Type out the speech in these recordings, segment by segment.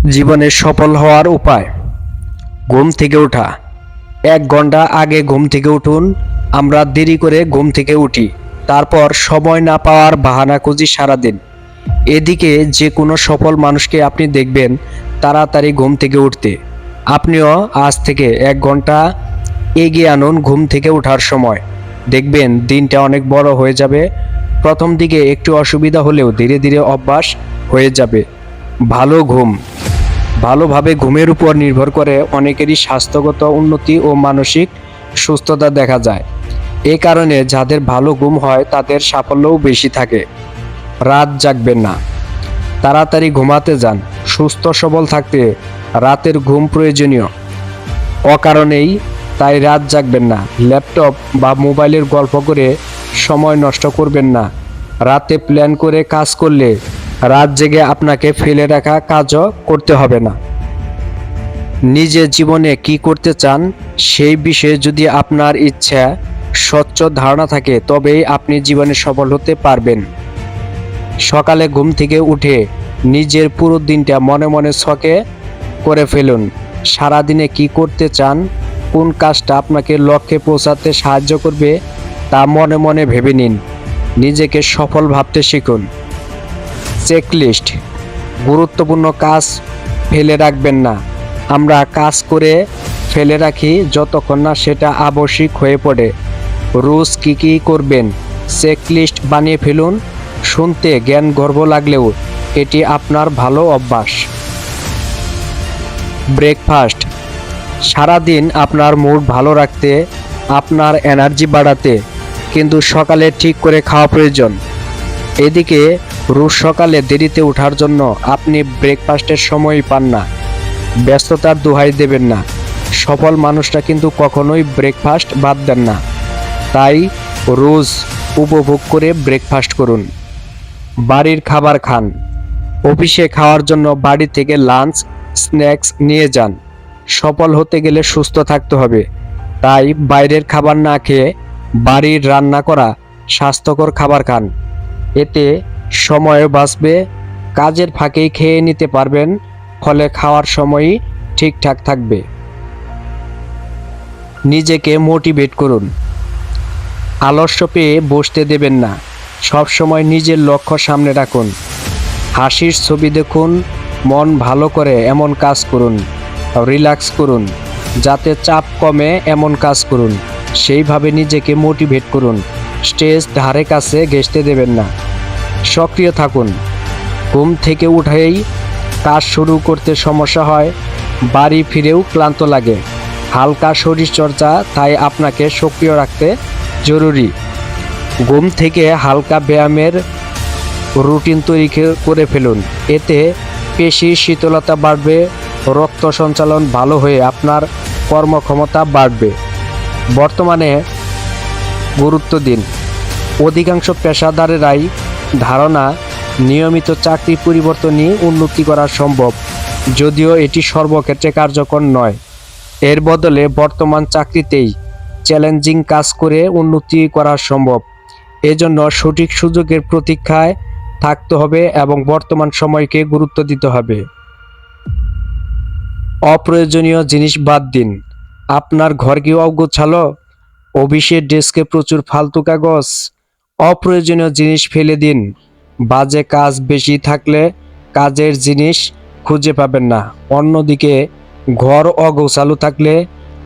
জীবনে সফল হওয়ার উপায়। ঘুম থেকে ওঠা। 1 ঘন্টা আগে ঘুম থেকে উঠুন। আমরা দেরি করে ঘুম থেকে উঠি, তারপর সময় না পাওয়ার বাহানা খুঁজি সারাদিন। এদিকে যে কোনো সফল মানুষকে আপনি দেখবেন তাড়াতাড়ি ঘুম থেকে উঠতে। আপনিও আজ থেকে 1 ঘন্টা এগিয়ে আনুন ঘুম থেকে ওঠার সময়। দেখবেন দিনটা অনেক বড় হয়ে যাবে। প্রথম দিকে একটু অসুবিধা হলেও ধীরে ধীরে অভ্যাস হয়ে যাবে। ভালো ঘুম। ভালোভাবে ঘুমের উপর নির্ভর করে অনেকেরই স্বাস্থ্যগত উন্নতি ও মানসিক সুস্থতা দেখা যায়। এ কারণে যাদের ভালো ঘুম হয় তাদের সাফল্যও বেশি থাকে। রাত জাগবেন না। তাড়াতাড়ি ঘুমাতে যান। সুস্থ সবল থাকতে রাতের ঘুম প্রয়োজনীয়। অকারণেই তাই রাত জাগবেন না। ল্যাপটপ বা মোবাইলের গল্প করে সময় নষ্ট করবেন না। রাতে প্ল্যান করে কাজ করলে রাত জেগে আপনাকে ফেলে রাখা কাজও করতে হবে না। নিজের জীবনে কি করতে চান সেই বিষয়ে যদি আপনার ইচ্ছা স্বচ্ছ ধারণা থাকে তবেই আপনি জীবনে সফল হতে পারবেন। সকালে ঘুম থেকে উঠে নিজের পুরো দিনটা মনে মনে ছকে করে ফেলুন। সারাদিনে কি করতে চান, কোন কাজটা আপনাকে লক্ষ্যে পৌঁছাতে সাহায্য করবে তা মনে মনে ভেবে নিন। নিজেকে সফল ভাবতে শিখুন। চেকলিস্ট। গুরুত্বপূর্ণ কাজ ফেলে রাখবেন না। আমরা কাজ করে ফেলে রাখি যতক্ষণ না সেটা আবশ্যিক হয়ে পড়ে। রোজ কী কী করবেন চেকলিস্ট বানিয়ে ফেলুন। শুনতে জ্ঞানগর্ভ লাগলেও এটি আপনার ভালো অভ্যাস। ব্রেকফাস্ট। সারাদিন আপনার মুড ভালো রাখতে, আপনার এনার্জি বাড়াতে কিন্তু সকালে ঠিক করে খাওয়া প্রয়োজন। এদিকে রোজ সকালে দেরিতে ওঠার জন্য আপনি ব্রেকফাস্টের সময়ই পান না। ব্যস্ততার দোহাই দেবেন না। সফল মানুষরা কিন্তু কখনোই ব্রেকফাস্ট বাদ দেন না। তাই রোজ উপভোগ করে ব্রেকফাস্ট করুন। বাড়ির খাবার খান। অফিসে খাওয়ার জন্য বাড়ি থেকে লাঞ্চ স্ন্যাক্স নিয়ে যান। সফল হতে গেলে সুস্থ থাকতে হবে। তাই বাইরের খাবার না খেয়ে বাড়ির রান্না করা স্বাস্থ্যকর খাবার খান। এতে সময়ও বাঁচবে, কাজের ফাঁকেই খেয়ে নিতে পারবেন, ফলে খাওয়ার সময়ই ঠিকঠাক থাকবে। নিজেকে মোটিভেট করুন। আলস্য পেয়ে বসতে দেবেন না। সব সময় নিজের লক্ষ্য সামনে রাখুন। হাসির ছবি দেখুন, মন ভালো করে এমন কাজ করুন। রিল্যাক্স করুন, যাতে চাপ কমে এমন কাজ করুন। সেইভাবে নিজেকে মোটিভেট করুন। স্টেজ ধারে কাছে ঘেঁষতে দেবেন না। সক্রিয় থাকুন। ঘুম থেকে উঠেই কাজ শুরু করতে সমস্যা হয়, বাড়ি ফিরেও ক্লান্ত লাগে। হালকা শরীরচর্চা তাই আপনাকে সক্রিয় রাখতে জরুরি। ঘুম থেকে হালকা ব্যায়ামের রুটিন তৈরি করে ফেলুন। এতে পেশির শীতলতা বাড়বে, রক্ত সঞ্চালন ভালো হয়ে আপনার কর্মক্ষমতা বাড়বে। বর্তমানে গুরুত্ব দিন। অধিকাংশ পেশাদারেরাই ধারণা নিয়মিত চাকরি পরিবর্তনই উন্নতি করা সম্ভব, যদিও এটি সর্বক্ষেত্রে কার্যকর নয়। এর বদলে বর্তমান চাকরিতেই চ্যালেঞ্জিং কাজ করে উন্নতি করা সম্ভব। এজন্য সঠিক সুযোগের প্রতীক্ষায় থাকতে হবে এবং বর্তমান সময়কে গুরুত্ব দিতে হবে। অপ্রয়োজনীয় জিনিস বাদ দিন। আপনার ঘর কি অগোছালো? অফিসের ডেস্কে প্রচুর ফালতু কাগজ? অপ্রয়োজনীয় জিনিস ফেলে দিন। বাজে কাজ বেশি থাকলে কাজের জিনিস খুঁজে পাবেন না। অন্যদিকে ঘর অগোছালো থাকলে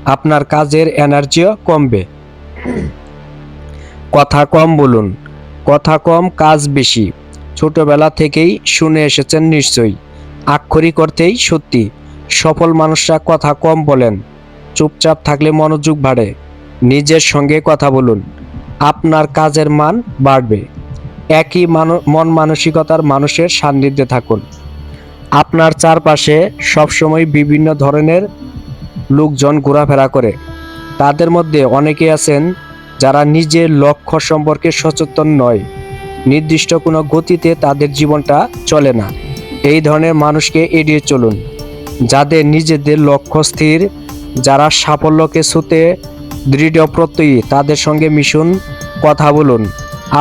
আপনার কাজের এনার্জিও কমবে। কথা কম বলুন। কথা কম, কাজ বেশি। ছোটবেলা থেকেই শুনে এসেছেন নিশ্চয়ই। আক্ষরিক অর্থেই সত্যি। সফল মানুষরা কথা কম বলেন। চুপচাপ থাকলে মনোযোগ বাড়ে। নিজের সঙ্গে কথা বলুন, আপনার কাজের মান বাড়বে। একই মন মানসিকতার মানুষের সান্নিধ্যে থাকুন। আপনার চারপাশে সবসময় বিভিন্ন ধরনের লোকজন ঘোরাফেরা করে। তাদের মধ্যে অনেকে আছেন যারা নিজের লক্ষ্য সম্পর্কে সচেতন নয়। নির্দিষ্ট কোনো গতিতে তাদের জীবনটা চলে না। এই ধরনের মানুষকে এড়িয়ে চলুন। যাদের নিজেদের লক্ষ্য স্থির, যারা সাফল্যকে ছুঁতে দৃঢ় প্রত্যয়ী, তাদের সঙ্গে মিশুন, কথা বলুন।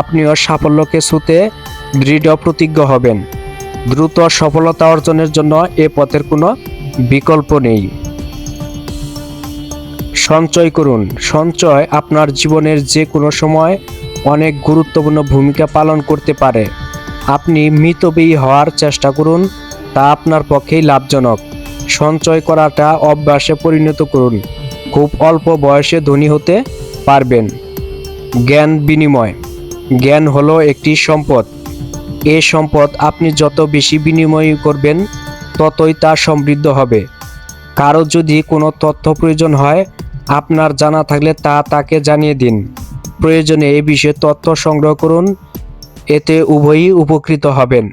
আপনিও সাফল্যকে ছুঁতে দৃঢ় প্রতিজ্ঞ হবেন। দ্রুত সফলতা অর্জনের জন্য এ পথের কোনো বিকল্প নেই। সঞ্চয় করুন। সঞ্চয় আপনার জীবনের যে কোনো সময় অনেক গুরুত্বপূর্ণ ভূমিকা পালন করতে পারে। আপনি মিতব্যয়ী হওয়ার চেষ্টা করুন, তা আপনার পক্ষেই লাভজনক। সঞ্চয় করাটা অভ্যাসে পরিণত করুন, খুব অল্প বয়সে ধনী হতে পারবেন। জ্ঞান বিনিময়। জ্ঞান হলো একটি সম্পদ। এই সম্পদ আপনি যত বেশি বিনিময় করবেন ততই তা সমৃদ্ধ হবে। কারো যদি কোনো তথ্য প্রয়োজন হয়, আপনার জানা থাকলে তা তাকে জানিয়ে দিন। প্রয়োজনে এ বিষয়ে তথ্য সংগ্রহ করুন, এতে উভয়ই উপকৃত হবেন।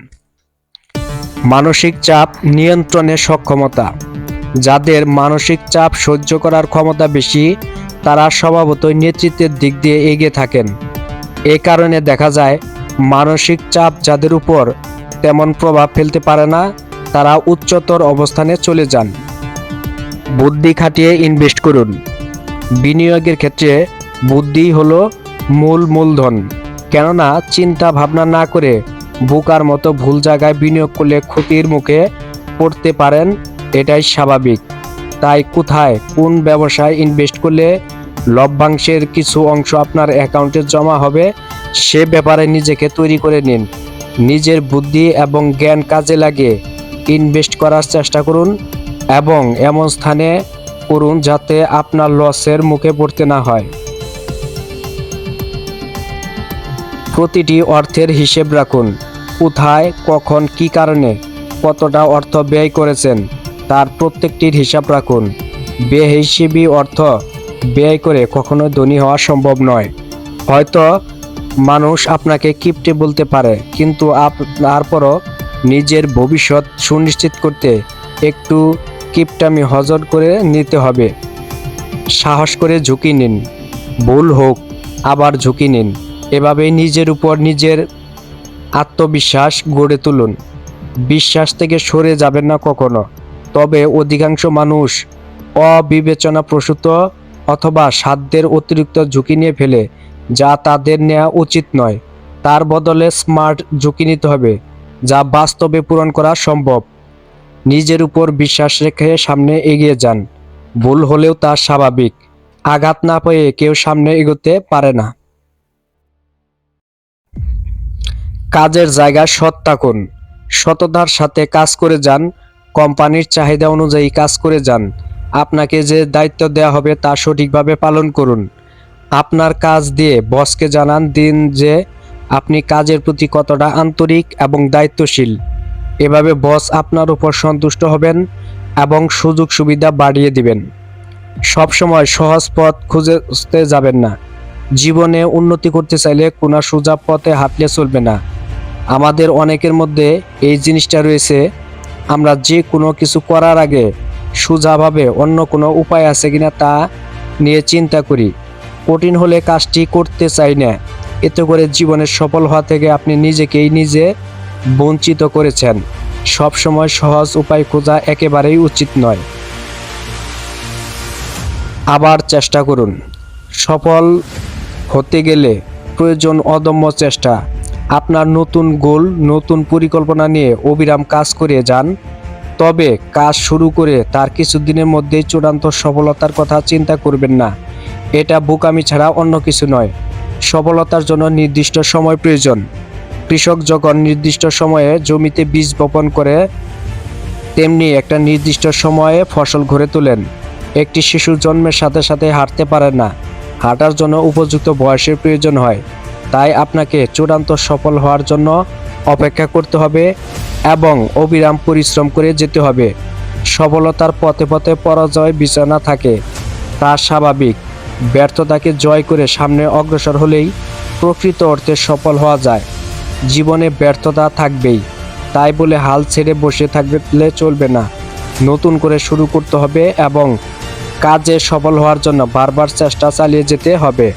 মানসিক চাপ নিয়ন্ত্রণের সক্ষমতা। যাদের মানসিক চাপ সহ্য করার ক্ষমতা বেশি, তারা স্বভাবতই নেতৃত্বের দিক দিয়ে এগিয়ে থাকেন। এ কারণে দেখা যায় মানসিক চাপ যাদের উপর তেমন প্রভাব ফেলতে পারে না, তারা উচ্চতর অবস্থানে চলে যান। বুদ্ধি খাটিয়ে ইনভেস্ট করুন। বিনিয়োগের ক্ষেত্রে বুদ্ধি হলো মূলধন। কেননা চিন্তা ভাবনা না করে বোকার মতো ভুল জায়গায় বিনিয়োগ করলে ক্ষতির মুখে পড়তে পারেন, এটাই স্বাভাবিক। তাই কোথায় কোন ব্যবসায় ইনভেস্ট করলে লভ্যাংশের কিছু অংশ আপনার অ্যাকাউন্টে জমা হবে, সে ব্যাপারে নিজেকে তৈরি করে নিন। নিজের বুদ্ধি এবং জ্ঞান কাজে লাগিয়ে ইনভেস্ট করার চেষ্টা করুন এবং এমন স্থানে করুন যাতে আপনার লসের মুখে পড়তে না হয়। প্রতিটি অর্থের হিসেব রাখুন। কোথায়, কখন, কী কারণে কতটা অর্থ ব্যয় করেছেন তার প্রত্যেকটির হিসাব রাখুন। বেহিসাবি অর্থ ব্যয় করে কখনো ধনী হওয়া সম্ভব নয়। হয়তো মানুষ আপনাকে কিপটে বলতে পারে, কিন্তু তারপরও নিজের ভবিষ্যৎ সুনিশ্চিত করতে একটু কিপটামি হজম করে নিতে হবে। সাহস করে ঝুঁকি নিন। ভুল হোক আবার ঝুঁকি নিন। এভাবেই নিজের উপর নিজের আত্মবিশ্বাস গড়ে তুলুন। বিশ্বাস থেকে সরে যাবেন না কখনো। তবে অধিকাংশ মানুষ অবিবেচনাপ্রসূত অথবা সাধ্যের অতিরিক্ত ঝুঁকি নিয়ে ফেলে, যা তাদের নেওয়া উচিত নয়। তার বদলে স্মার্ট ঝুঁকি নিতে হবে, যা বাস্তবে পূরণ করা সম্ভব। নিজের উপর বিশ্বাস রেখে সামনে এগিয়ে যান। ভুল হলেও তা স্বাভাবিক। আঘাত না পেয়ে কেউ সামনে এগোতে পারে না। কাজের জায়গায় সৎ থাকুন। সততার সাথে কাজ করে যান। কোম্পানির চাহিদা অনুযায়ী কাজ করে যান। আপনাকে যে দায়িত্ব দেওয়া হবে তা সঠিকভাবে পালন করুন। আপনার কাজ দিয়ে বসকে জানান দিন যে আপনি কাজের প্রতি কতটা আন্তরিক এবং দায়িত্বশীল। এভাবে বস আপনার উপর সন্তুষ্ট হবেন এবং সুযোগ সুবিধা বাড়িয়ে দিবেন। সবসময় সহজ পথ খুঁজতে যাবেন না। জীবনে উন্নতি করতে চাইলে কোনো সোজা পথে হাঁটলে চলবে না। আমাদের অনেকের মধ্যে এই জিনিসটা রয়েছে, আমরা যে কোনো কিছু করার আগে সোজাভাবে অন্য কোনো উপায় আছে কিনা তা নিয়ে চিন্তা করি। কঠিন হলে কাজটি করতে চাই না। এতে করে জীবনের সফল হওয়া থেকে আপনি নিজেকেই নিজে বঞ্চিত করেছেন। সবসময় সহজ উপায় খোঁজা একেবারেই উচিত নয়। আবার চেষ্টা করুন। সফল হতে গেলে প্রয়োজন অদম্য চেষ্টা। আপনার নতুন গোল, নতুন পরিকল্পনা নিয়ে অবিরাম কাজ করে যান। তবে কাজ শুরু করে তার কিছুদিনের মধ্যেই চূড়ান্ত সফলতার কথা চিন্তা করবেন না। এটা বোকামি ছাড়া অন্য কিছু নয়। সফলতার জন্য নির্দিষ্ট সময় প্রয়োজন। কৃষক যখন নির্দিষ্ট সময়ে জমিতে বীজ বপন করে, তেমনি একটা নির্দিষ্ট সময়ে ফসল ঘরে তোলেন। একটি শিশু জন্মের সাথে সাথে হাঁটতে পারে না। হাঁটার জন্য উপযুক্ত বয়সের প্রয়োজন হয়। তাই আপনাকে চূড়ান্ত সফল হওয়ার জন্য অপেক্ষা করতে হবে এবং অবিরাম পরিশ্রম করে যেতে হবে। সফলতার পথে পথে পরাজয় বিছানা থাকে, তা স্বাভাবিক। ব্যর্থতাকে জয় করে সামনে অগ্রসর হলেই প্রকৃত অর্থে সফল হওয়া যায়। জীবনে ব্যর্থতা থাকবেই, তাই বলে হাল ছেড়ে বসে থাকলে চলবে না। নতুন করে শুরু করতে হবে এবং কাজে সফল হওয়ার জন্য বারবার চেষ্টা চালিয়ে যেতে হবে।